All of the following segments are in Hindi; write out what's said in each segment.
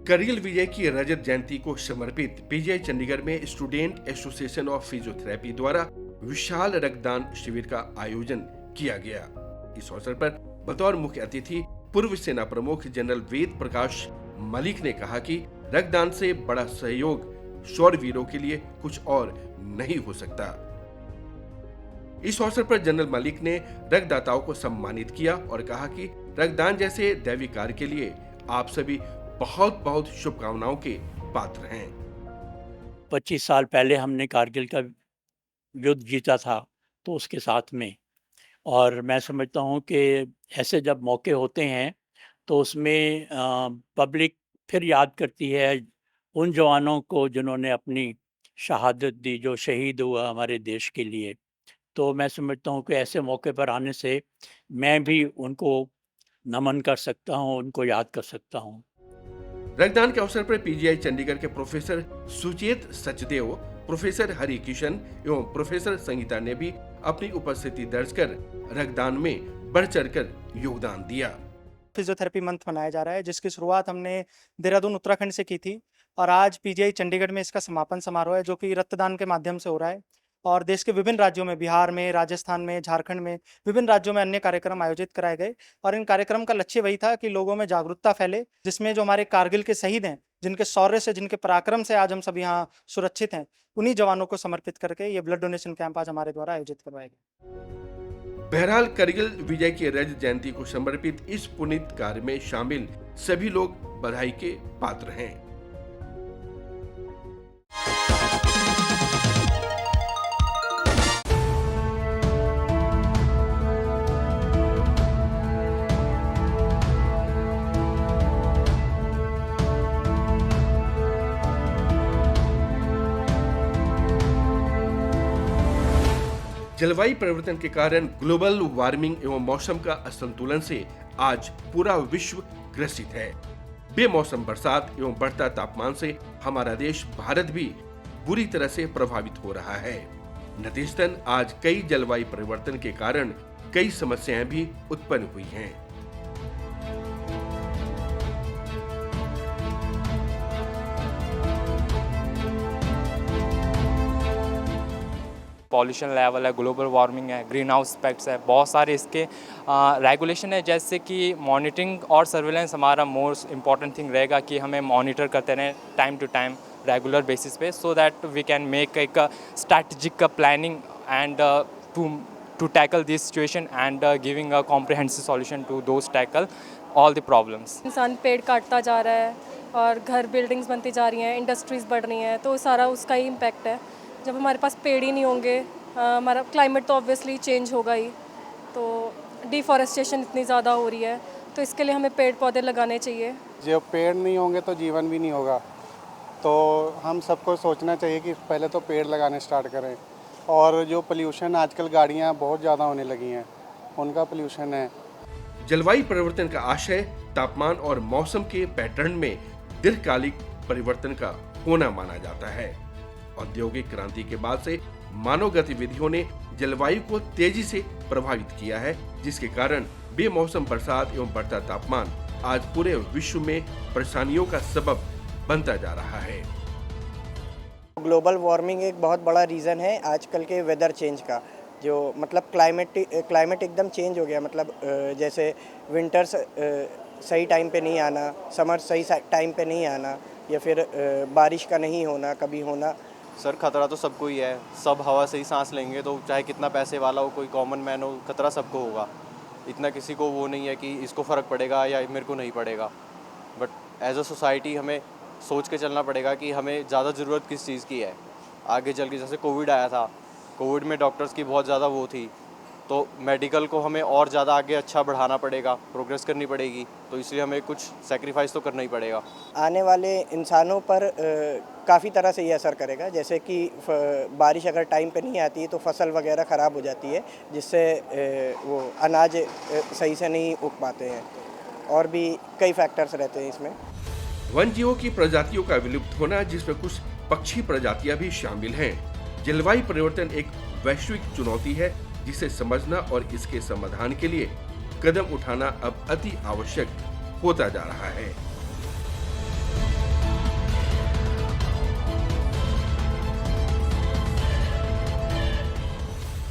करगिल विजय की रजत जयंती को समर्पित पीजीआई चंडीगढ़ में स्टूडेंट एसोसिएशन ऑफ फिजियोथेरेपी द्वारा विशाल रक्तदान शिविर का आयोजन किया गया। इस अवसर पर बतौर मुख्य अतिथि पूर्व सेना प्रमुख जनरल वेद प्रकाश मलिक ने कहा कि रक्तदान से बड़ा सहयोग शौरवीरों के लिए कुछ और नहीं हो सकता। इस अवसर पर जनरल मलिक ने रक्तदाताओं को सम्मानित किया और कहा कि रक्तदान जैसे दैवी कार्य के लिए आप सभी बहुत बहुत शुभकामनाओं के पात्र हैं। 25 साल पहले हमने कारगिल का युद्ध जीता था, तो उसके साथ में, और मैं समझता हूँ कि ऐसे जब मौके होते हैं तो उसमें पब्लिक फिर याद करती है उन जवानों को जिन्होंने अपनी शहादत दी, जो शहीद हुआ हमारे देश के लिए। तो मैं समझता हूँ कि ऐसे मौके पर आने से मैं भी उनको नमन कर सकता हूँ, उनको याद कर सकता हूँ। रक्तदान के अवसर पर पीजीआई चंडीगढ़ के प्रोफेसर सुचेत सचदेव, प्रोफेसर हरि किशन एवं प्रोफेसर संगीता ने भी अपनी उपस्थिति दर्ज कर रक्तदान में बढ़ चढ़कर योगदान दिया। फिजियोथेरेपी मंथ मनाया जा रहा है, जिसकी शुरुआत हमने देहरादून उत्तराखंड से की थी और आज पीजीआई चंडीगढ़ में इसका समापन समारोह है, जो कि रक्तदान के माध्यम से हो रहा है। और देश के विभिन्न राज्यों में, बिहार में, राजस्थान में, झारखंड में, विभिन्न राज्यों में अन्य कार्यक्रम आयोजित कराए गए और इन कार्यक्रम का लक्ष्य वही था कि लोगों में जागरूकता फैले, जिसमें जो हमारे कारगिल के शहीद हैं, जिनके शौर्य से, जिनके पराक्रम से आज हम सब यहाँ सुरक्षित हैं, उन्हीं जवानों को समर्पित करके ये ब्लड डोनेशन कैंप आज हमारे द्वारा आयोजित करवाया गया। बहरहाल करगिल विजय की रजत जयंती को समर्पित इस पुनीत कार्य में शामिल सभी लोग बधाई के पात्र हैं। जलवायु परिवर्तन के कारण ग्लोबल वार्मिंग एवं मौसम का असंतुलन से आज पूरा विश्व ग्रसित है। बेमौसम बरसात एवं बढ़ता तापमान से हमारा देश भारत भी बुरी तरह से प्रभावित हो रहा है। नतीजतन आज कई जलवायु परिवर्तन के कारण कई समस्याएं भी उत्पन्न हुई हैं। पॉल्यूशन लेवल है, ग्लोबल वार्मिंग है, ग्रीन हाउस इफेक्ट्स है, बहुत सारे इसके रेगुलेशन है, जैसे कि मॉनिटरिंग और सर्विलेंस हमारा मोस्ट इम्पॉर्टेंट थिंग रहेगा कि हमें मॉनिटर करते रहें time to time regular basis पे, so that we can make एक strategic planning and to tackle this situation and giving a comprehensive solution to those tackle all the problems. इंसान पेड़ काटता जा रहा है और घर बिल्डिंग्स बनती जा रही हैं, इंडस्ट्रीज़ बढ़ रही हैं, तो सारा उसका ही इम्पैक्ट है। जब हमारे पास पेड़ ही नहीं होंगे, हमारा क्लाइमेट तो ऑब्वियसली चेंज होगा ही। तो डिफॉरेस्टेशन इतनी ज़्यादा हो रही है, तो इसके लिए हमें पेड़ पौधे लगाने चाहिए। जब पेड़ नहीं होंगे तो जीवन भी नहीं होगा, तो हम सबको सोचना चाहिए कि पहले तो पेड़ लगाने स्टार्ट करें। और जो पोल्यूशन, आजकल गाड़ियाँ बहुत ज़्यादा होने लगी हैं, उनका पोल्यूशन है। जलवायु परिवर्तन का आशय तापमान और मौसम के पैटर्न में दीर्घकालिक परिवर्तन का होना माना जाता है। औद्योगिक क्रांति के बाद से मानव गतिविधियों ने जलवायु को तेजी से प्रभावित किया है, जिसके कारण बेमौसम बरसात एवं बढ़ता तापमान आज पूरे विश्व में परेशानियों का सबब बनता जा रहा है। ग्लोबल वार्मिंग एक बहुत बड़ा रीज़न है आजकल के वेदर चेंज का, जो मतलब क्लाइमेट एकदम चेंज हो गया। मतलब जैसे विंटर्स सही टाइम पे नहीं आना, समर सही टाइम पे नहीं आना, या फिर बारिश का नहीं होना, कभी होना। सर खतरा तो सबको ही है, सब हवा से ही सांस लेंगे, तो चाहे कितना पैसे वाला हो, कोई कॉमन मैन हो, खतरा सबको होगा। इतना किसी को वो नहीं है कि इसको फ़र्क पड़ेगा या मेरे को नहीं पड़ेगा। बट एज अ सोसाइटी हमें सोच के चलना पड़ेगा कि हमें ज़्यादा ज़रूरत किस चीज़ की है। आगे चल के जैसे कोविड आया था, कोविड में डॉक्टर्स की बहुत ज़्यादा वो थी, तो मेडिकल को हमें और ज़्यादा आगे अच्छा बढ़ाना पड़ेगा, प्रोग्रेस करनी पड़ेगी, तो इसलिए हमें कुछ सेक्रीफाइस तो करना ही पड़ेगा। आने वाले इंसानों पर काफ़ी तरह से ये असर करेगा, जैसे कि बारिश अगर टाइम पे नहीं आती है तो फसल वगैरह ख़राब हो जाती है, जिससे वो अनाज सही से नहीं उग पाते हैं, और भी कई फैक्टर्स रहते हैं इसमें। वन जीवों की प्रजातियों का विलुप्त होना, जिसमें कुछ पक्षी प्रजातियां भी शामिल हैं। जलवायु परिवर्तन एक वैश्विक चुनौती है, जिसे समझना और इसके समाधान के लिए कदम उठाना अब अति आवश्यक होता जा रहा है।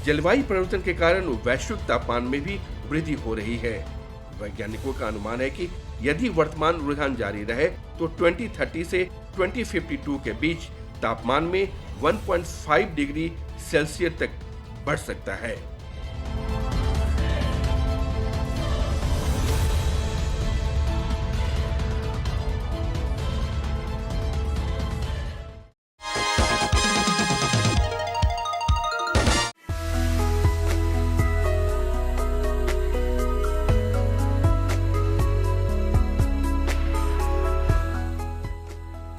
जलवायु परिवर्तन के कारण वैश्विक तापमान में भी वृद्धि हो रही है। वैज्ञानिकों का अनुमान है कि यदि वर्तमान रुझान जारी रहे तो 2030 से 2052 के बीच तापमान में 1.5 डिग्री सेल्सियस तक बढ़ सकता है।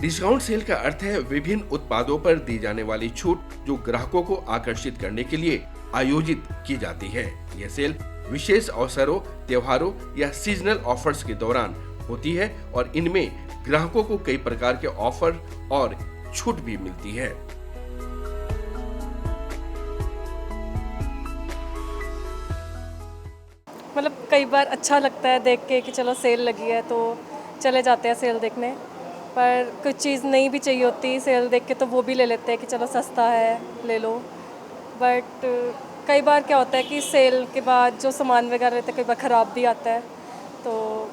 डिस्काउंट सेल का अर्थ है विभिन्न उत्पादों पर दी जाने वाली छूट जो ग्राहकों को आकर्षित करने के लिए आयोजित की जाती है। यह सेल विशेष अवसरों, त्योहारों या सीजनल ऑफर्स के दौरान होती है और इनमें ग्राहकों को कई प्रकार के ऑफर और छूट भी मिलती है। मतलब कई बार अच्छा लगता है देख के कि चलो सेल लगी है तो चले जाते हैं सेल देखने, पर कुछ चीज़ नहीं भी चाहिए होती सेल देख के तो वो भी ले लेते हैं कि चलो सस्ता है ले लो। बट कई बार क्या होता है कि सेल के बाद जो सामान वगैरह रहता है कई बार ख़राब भी आता है, तो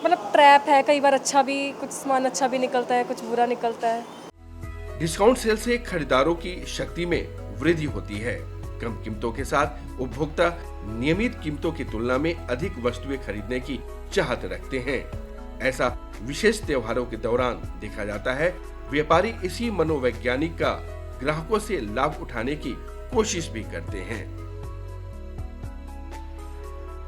मतलब ट्रैप है। कई बार अच्छा भी, कुछ सामान अच्छा भी निकलता है, कुछ बुरा निकलता है। डिस्काउंट सेल से खरीदारों की शक्ति में वृद्धि होती है। कम कीमतों के साथ उपभोक्ता नियमित कीमतों की तुलना में अधिक वस्तुएं खरीदने की चाहत रखते हैं। ऐसा विशेष त्योहारों के दौरान देखा जाता है। व्यापारी इसी मनोवैज्ञानिक का ग्राहकों से लाभ उठाने की कोशिश भी करते हैं।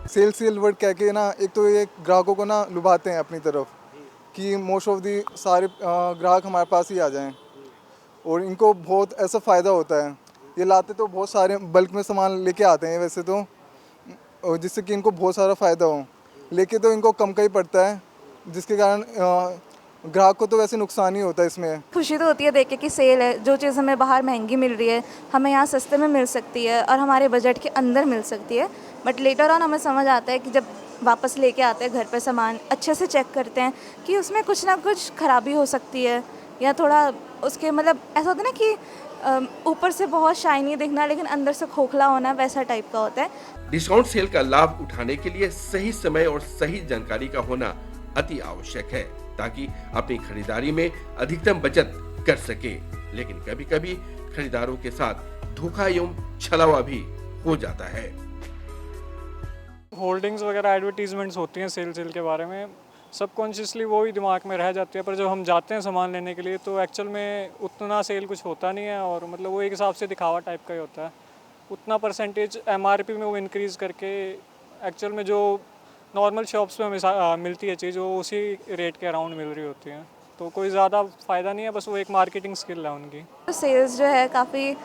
सेल वर्ड कह के ना, एक तो ये ग्राहकों को ना लुभाते हैं अपनी तरफ कि मोस्ट ऑफ दी सारे ग्राहक हमारे पास ही आ जाएं, और इनको बहुत ऐसा फ़ायदा होता है। ये लाते तो बहुत सारे बल्क में सामान लेके आते हैं वैसे तो, जिससे कि इनको बहुत सारा फ़ायदा हो, लेके तो इनको कम का ही पड़ता है, जिसके कारण ग्राहक को तो वैसे नुकसान ही होता है। इसमें खुशी तो होती है देख के कि सेल है, जो चीज़ हमें बाहर महंगी मिल रही है हमें यहाँ सस्ते में मिल सकती है और हमारे बजट के अंदर मिल सकती है। बट लेटर ऑन हमें समझ आता है कि जब वापस लेके आते हैं घर पे सामान, अच्छे से चेक करते हैं कि उसमें कुछ ना कुछ खराबी हो सकती है, या थोड़ा उसके मतलब ऐसा होता है ना कि ऊपर से बहुत शाइनी दिखना लेकिन अंदर से खोखला होना, वैसा टाइप का होता है। डिस्काउंट सेल का लाभ उठाने के लिए सही समय और सही जानकारी का होना अति आवश्यक है, ताकि अपनी खरीदारी में अधिकतम बचत कर सके। लेकिन कभी-कभी खरीदारों के साथ धोखा एवं छलावा भी हो जाता है। होर्डिंग्स वगैरह एडवर्टीजमेंट्स होती हैं सेल के बारे में, सबकॉन्शियसली वो ही दिमाग में रह जाती है, पर जब हम जाते हैं सामान लेने के लिए तो एक्चुअल में उतना सेल कुछ होता नहीं है, और मतलब वो एक हिसाब से दिखावा टाइप का ही होता है। उतना परसेंटेज एमआरपी में वो इंक्रीज़ करके एक्चुअल में जो नॉर्मल शॉप्स में मिलती है चीज़, वो उसी रेट के अराउंड मिल रही होती है, तो कोई ज़्यादा फ़ायदा नहीं है, बस वो एक मार्केटिंग स्किल है उनकी। तो सेल्स जो है काफ़ी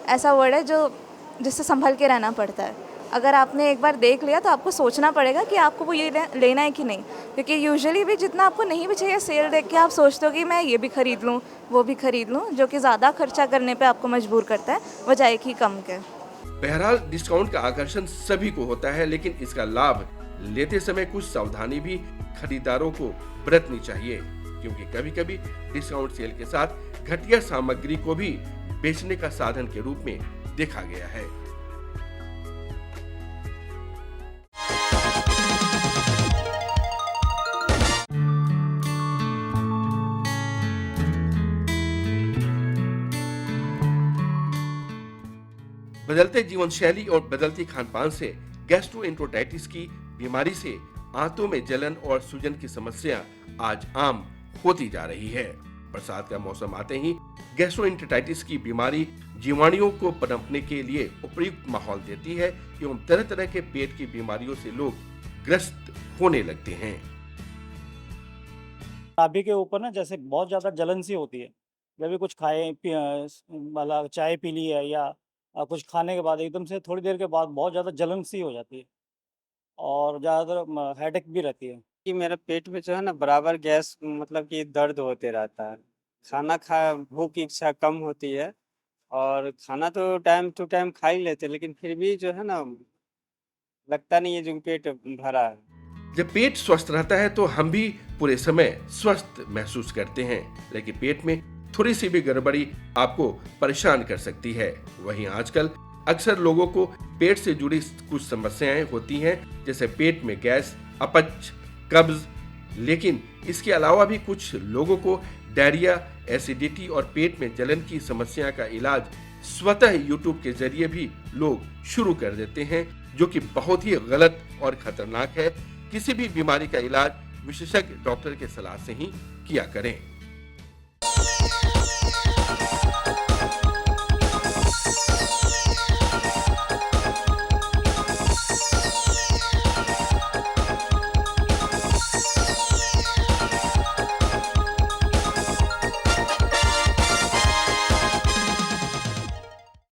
ऐसा वर्ड है जो जिससे संभल के रहना पड़ता है। अगर आपने एक बार देख लिया तो आपको सोचना पड़ेगा कि आपको वो ये लेना है कि नहीं, क्योंकि यूजुअली भी जितना आपको नहीं भी चाहिए सेल देख के आप सोचते हो कि मैं ये भी ख़रीद लूँ वो भी ख़रीद लूँ, जो कि ज़्यादा खर्चा करने पे आपको मजबूर करता है बजाय कि कम के। बहरहाल डिस्काउंट का आकर्षण सभी को होता है, लेकिन इसका लाभ लेते समय कुछ सावधानी भी खरीदारों को बरतनी चाहिए, क्योंकि कभी-कभी डिस्काउंट सेल के साथ घटिया सामग्री को भी बेचने का साधन के रूप में देखा गया है। बदलते जीवन शैली और बदलती खान-पान से गैस्ट्रोएंटेराइटिस की बीमारी से आंतों में जलन और सूजन की समस्या आज आम होती जा रही है। बरसात का मौसम आते ही गैस्ट्रोएंटेराइटिस की बीमारी जीवाणुओं को पनपने के लिए उपयुक्त माहौल देती है एवं तरह तरह के पेट की बीमारियों से लोग ग्रस्त होने लगते हैं। नाभि के ऊपर ना जैसे बहुत ज़्यादा जलन सी होती है, जब भी कुछ खाए मतलब चाय पी ली है या कुछ खाने के बाद एकदम से थोड़ी देर के बाद बहुत ज़्यादा जलन सी हो जाती है और ज़्यादातर हेडेक भी रहती है। कि मेरे पेट में जो है ना बराबर गैस मतलब कि दर्द होते रहता है। खाना भूख की इच्छा कम होती है, और खाना तो टाइम टू टाइम खा ही लेते हैं, लेकिन फिर भी जो है ना लगता नहीं है जो पेट भरा है। जब पेट स्वस्थ रहता है तो हम भी पूरे समय स्वस्थ महसूस करते हैं, लेकिन पेट में थोड़ी सी भी गड़बड़ी आपको परेशान कर सकती है। वहीं आजकल अक्सर लोगों को पेट से जुड़ी कुछ समस्याएं होती हैं, जैसे पेट में गैस, अपच, कब्ज। लेकिन इसके अलावा भी कुछ लोगों को डायरिया, एसिडिटी और पेट में जलन की समस्या का इलाज स्वतः यूट्यूब के जरिए भी लोग शुरू कर देते हैं, जो कि बहुत ही गलत और खतरनाक है। किसी भी बीमारी का इलाज विशेषज्ञ डॉक्टर के सलाह से ही किया करें।